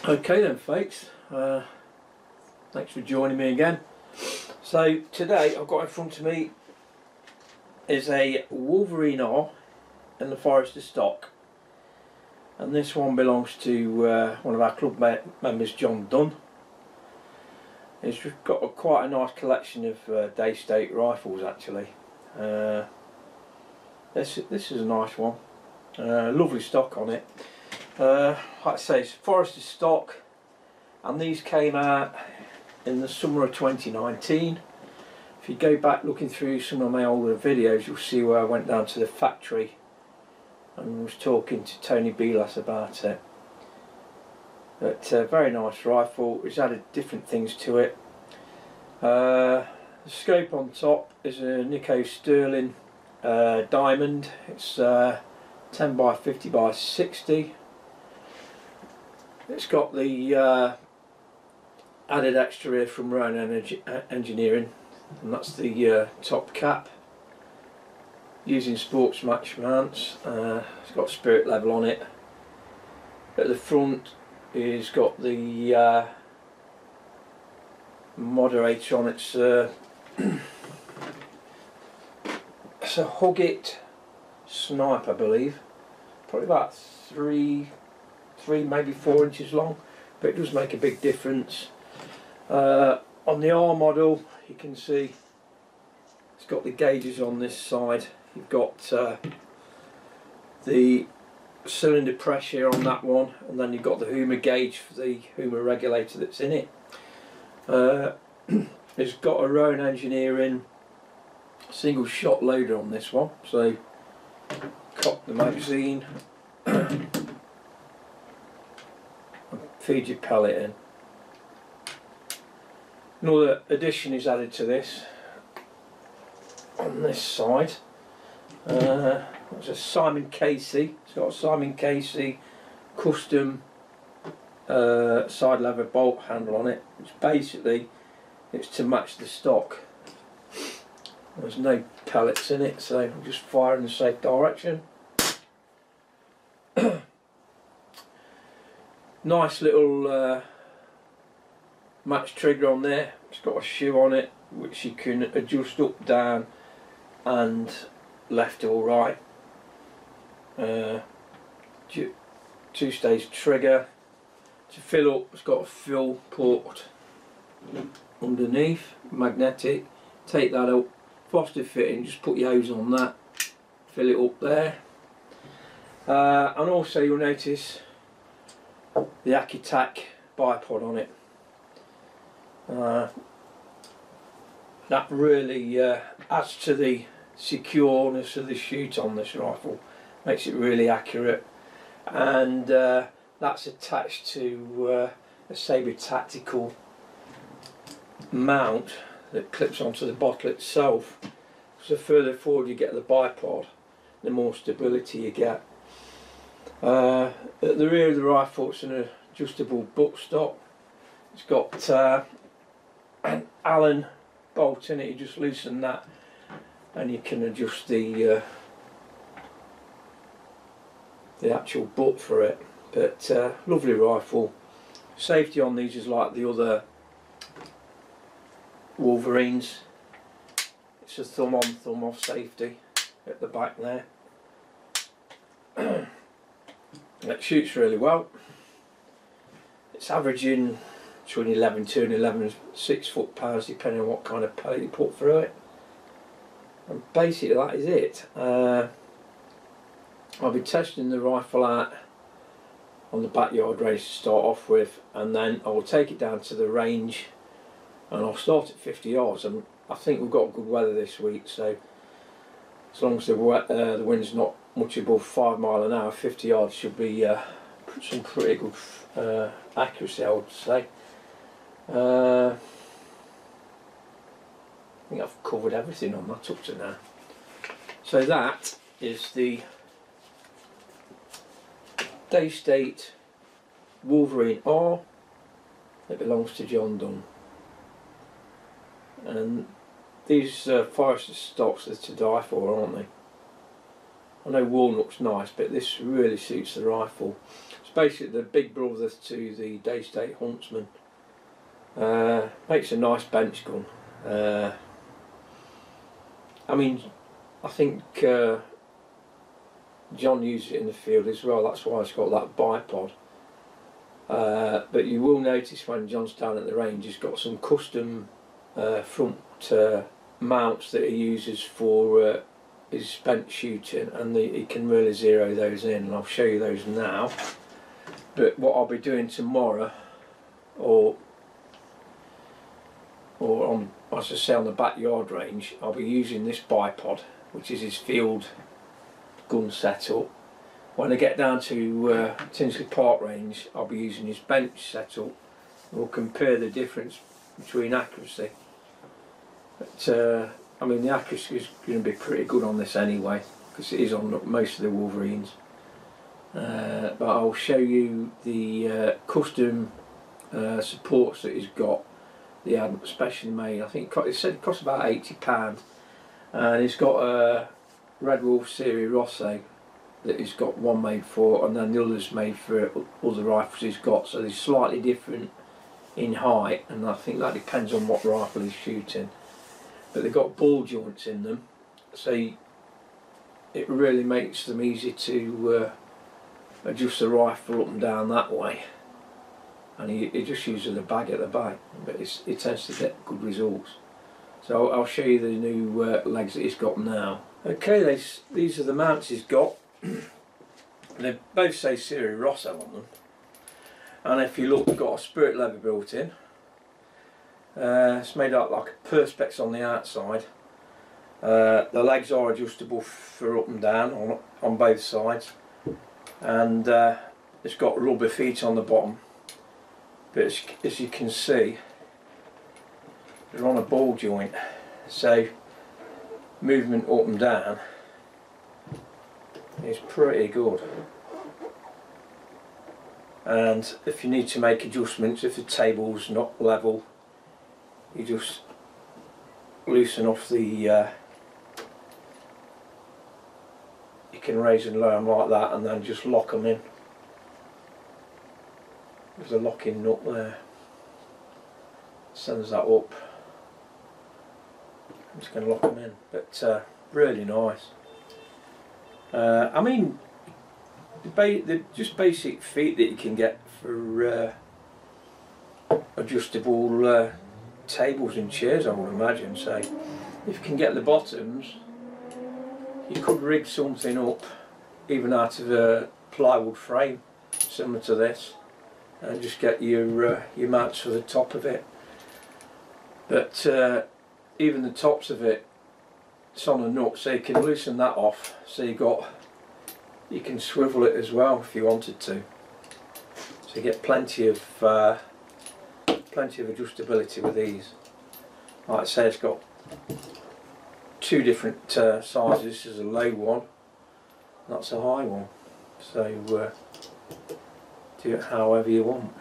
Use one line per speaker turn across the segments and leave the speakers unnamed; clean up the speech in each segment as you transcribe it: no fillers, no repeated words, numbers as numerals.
Okay then folks, thanks for joining me again. So today I've got in front of me is a Wolverine R in the Forester stock, and this one belongs to one of our club members, Dunn. He's got quite a nice collection of Daystate rifles actually. This is a nice one, lovely stock on it. Like I say, it's Forester stock, and these came out in the summer of 2019. If you go back looking through some of my older videos, you'll see where I went down to the factory and was talking to Tony Belas about it. But very nice rifle. It's added different things to it. The scope on top is a Niko Stirling Diamond. It's 10 by 50 by 60. It's got the added extra here from Rowan Engineering, and that's the top cap using sports match mounts. It's got spirit level on it. At the front it's got the moderator on it. It's a Huggett Snipe, I believe, probably about 3 maybe 4 inches long, but it does make a big difference. On the R model, you can see it's got the gauges on this side. You've got the cylinder pressure on that one, and then you've got the Huma gauge for the Huma regulator that's in it. It's got a Rowan Engineering single shot loader on this one, so cock the magazine, feed your pellet in. Another addition is added to this on this side. It's a Simon Casey. It's got a Simon Casey custom side lever bolt handle on it, which basically it's to match the stock. There's no pellets in it, so I'm just fire in the safe direction. Nice little match trigger on there. It's got a shoe on it which you can adjust up, down and left or right. Two-stage trigger. To fill up, it's got a fill port underneath, magnetic. Take that up, Foster fitting, just put your hose on that, fill it up there. And also you'll notice the Accu-Tac bipod on it. That really adds to the secureness of the shoot on this rifle, makes it really accurate, and that's attached to a Sabre Tactical mount that clips onto the bottle itself. So the further forward you get the bipod, the more stability you get. At the rear of the rifle it's an adjustable buttstock. It's got an Allen bolt in it. You just loosen that and you can adjust the actual butt for it. But lovely rifle. Safety on these is like the other Wolverines. It's a thumb on, thumb off safety at the back there. It shoots really well. It's averaging between 11.2 and 11.6 foot-pounds depending on what kind of pellet you put through it. And basically that is it. I'll be testing the rifle out on the backyard range to start off with, and then I will take it down to the range and I'll start at 50 yards. And I think we've got good weather this week, so as long as the wind's not much above 5 miles an hour, 50 yards should be some pretty good accuracy, I would say. I think I've covered everything on that up to now. So that is the Daystate Wolverine R that belongs to Dunn. And these Forester stocks are to die for, aren't they? I know walnut's nice, but this really suits the rifle. It's basically the big brother to the Daystate Huntsman. Makes a nice bench gun. I mean, I think John used it in the field as well, that's why it's got that bipod. But you will notice when John's down at the range, he's got some custom front mounts that he uses for his spent shooting, and he can really zero those in, and I'll show you those now. But what I'll be doing tomorrow, or on, as I say, on the backyard range, I'll be using this bipod, which is his field gun setup. When I get down to Tinsley Park range, I'll be using his bench setup. We'll compare the difference between accuracy. But I mean, the accuracy is going to be pretty good on this anyway, because it is on most of the Wolverines. But I'll show you the custom supports that he's got. They had specially made. I think it said it cost about £80, and he's got a Red Wolf Series Rosso that he's got one made for, and then the others made for other rifles he's got. So they're slightly different in height, and I think that depends on what rifle he's shooting. But they've got ball joints in them, so it really makes them easy to adjust the rifle up and down that way. And he just uses a bag at the back, but it tends to get good results. So I'll show you the new legs that he's got now. Okay, these are the mounts he's got. They both say Series Rosso on them, and if you look, they've got a spirit lever built in. It's made out like a perspex on the outside. The legs are adjustable for up and down on both sides, and it's got rubber feet on the bottom. But as you can see, they're on a ball joint, so movement up and down is pretty good. And if you need to make adjustments, if the table's not level, you just loosen off the you can raise and lower them like that, and then just lock them in. There's a locking nut there, sends that up. I'm just going to lock them in, but really nice. I mean, the just basic feet that you can get for adjustable tables and chairs, I would imagine. So if you can get the bottoms, you could rig something up even out of a plywood frame similar to this, and just get your mounts for the top of it. But even the tops of it, it's on a nut, so you can loosen that off. So you can swivel it as well if you wanted to. So you get plenty of adjustability with these. Like I say, it's got two different sizes. This is a low one, that's a high one. So do it however you want.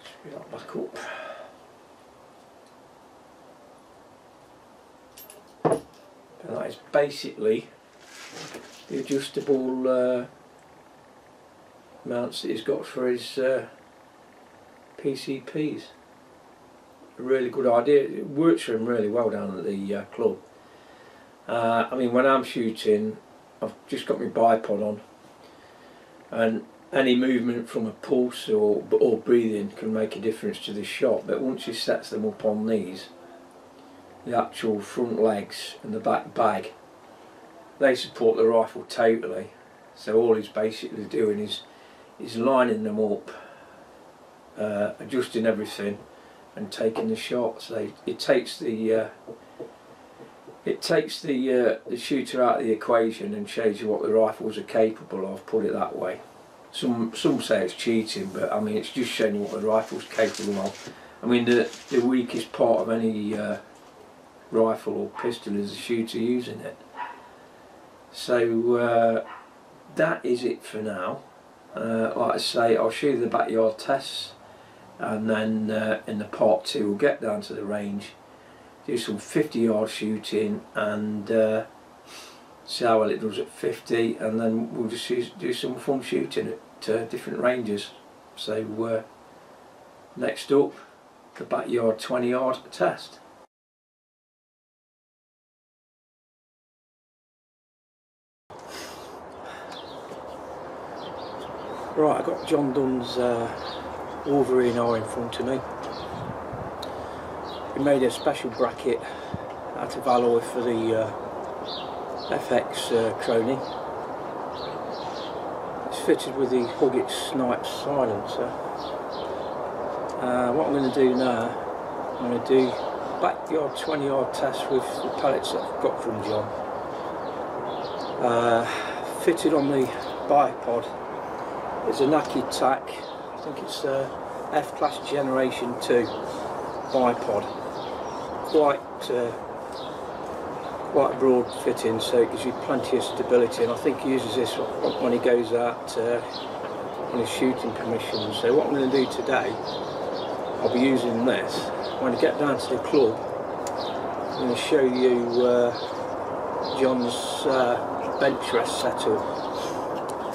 Screw that back up. And that is basically the adjustable mounts that he's got for his PCPs. A really good idea. It works for him really well down at the club. I mean, when I'm shooting, I've just got my bipod on, and any movement from a pulse or breathing can make a difference to the shot. But once he sets them up on these, the actual front legs and the back bag, they support the rifle totally. So all he's basically doing is lining them up, adjusting everything, and taking the shot. So it takes the shooter out of the equation and shows you what the rifles are capable of. Put it that way. Some say it's cheating, but I mean, it's just showing you what the rifle's capable of. I mean, the weakest part of any rifle or pistol is the shooter using it. So that is it for now. Like I say, I'll show you the backyard tests, and then in the part 2 we'll get down to the range, do some 50-yard shooting, and see how well it does at 50, and then we'll just do some fun shooting at different ranges. So next up, the backyard 20-yard test. Right, I've got John Dunn's Wolverine R in front of me. We made a special bracket out of alloy for the FX Crony. It's fitted with the Huggett Snipe silencer. What I'm going to do now, I'm going to do backyard 20-yard test with the pellets that I've got from John. Fitted on the bipod is an Accu-Tac, I think it's F-Class Generation 2 bipod. Quite broad fitting, so it gives you plenty of stability, and I think he uses this when he goes out on his shooting permission. So what I'm going to do today, I'll be using this. When I get down to the club, I'm going to show you John's bench rest setup,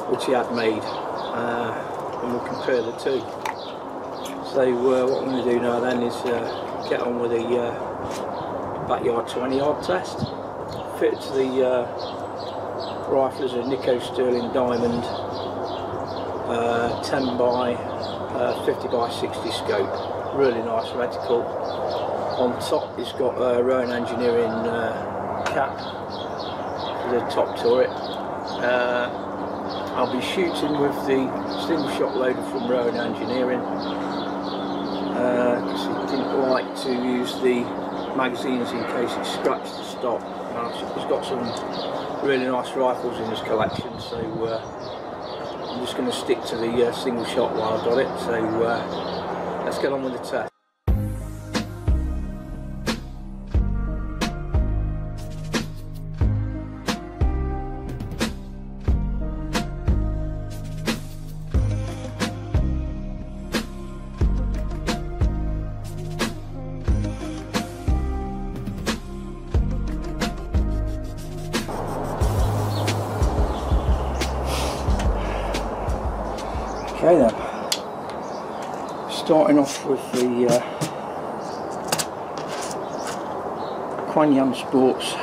which he had made, and we'll compare the two. So what I'm going to do now then is get on with the backyard 20-yard test. Fitted to the rifle is a Niko Stirling Diamond 10 by 50 by 60 scope. Really nice reticle. On top it's got a Rowan Engineering cap for the top turret. I'll be shooting with the single shot loader from Rowen Engineering, because he didn't like to use the magazines in case it scratched the stock. He's got some really nice rifles in his collection, so I'm just going to stick to the single shot while I've got it. So let's get on with the test. Okay then, starting off with the Quanyan Sports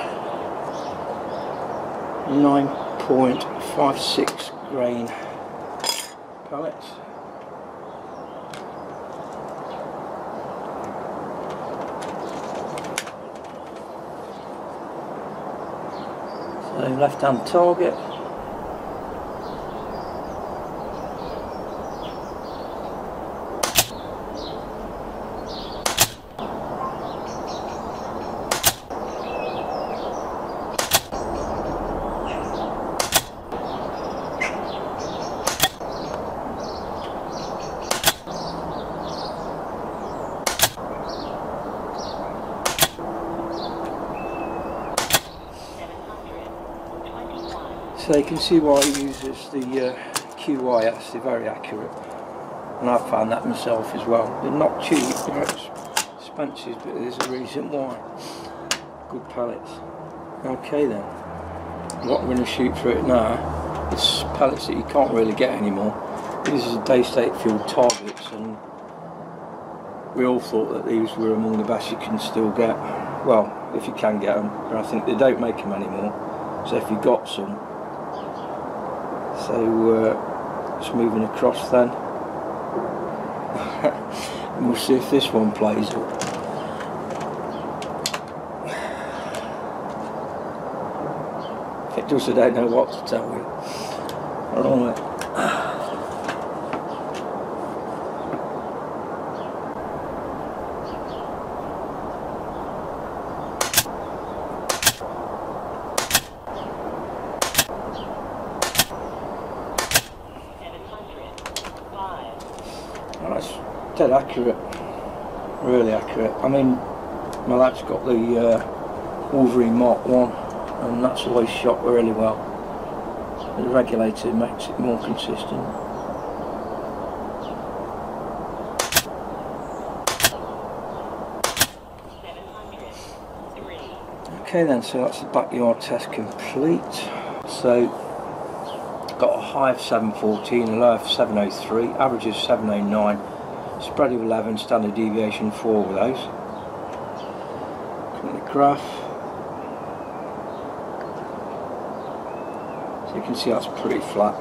9.56 grain pellets. So left hand target. So you can see why he uses the QYS, they're very accurate, and I've found that myself as well. They're not cheap, they're expensive, but there's a reason why. Good pellets. Okay then, what I'm going to shoot for it now is pellets that you can't really get anymore. These are Daystate field targets, and we all thought that these were among the best you can still get. Well, if you can get them, but I think they don't make them anymore. So if you got some, so just moving across then, and we'll see if this one plays up. If it does, I don't know what to tell you. Alright. That's dead accurate, really accurate. I mean, my lad's got the Wolverine Mark 1, and that's always shot really well. The regulator makes it more consistent. Okay then, so that's the backyard test complete. So got a high of 714, a low of 703, average of 709, spread of 11, standard deviation 4 with those. Look at the graph. So you can see that's pretty flat.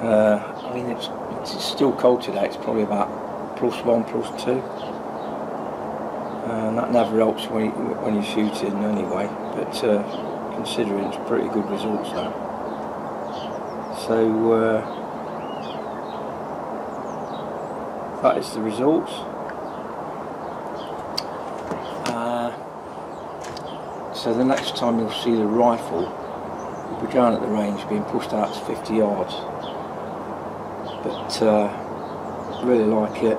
I mean it's still cold today, it's probably about +1, +2. And that never helps when you're shooting anyway, but considering it's pretty good results now. So that is the results. So the next time you'll see the rifle will be down at the range being pushed out to 50 yards. But really like it.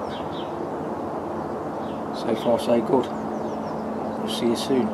So far so good. We'll see you soon.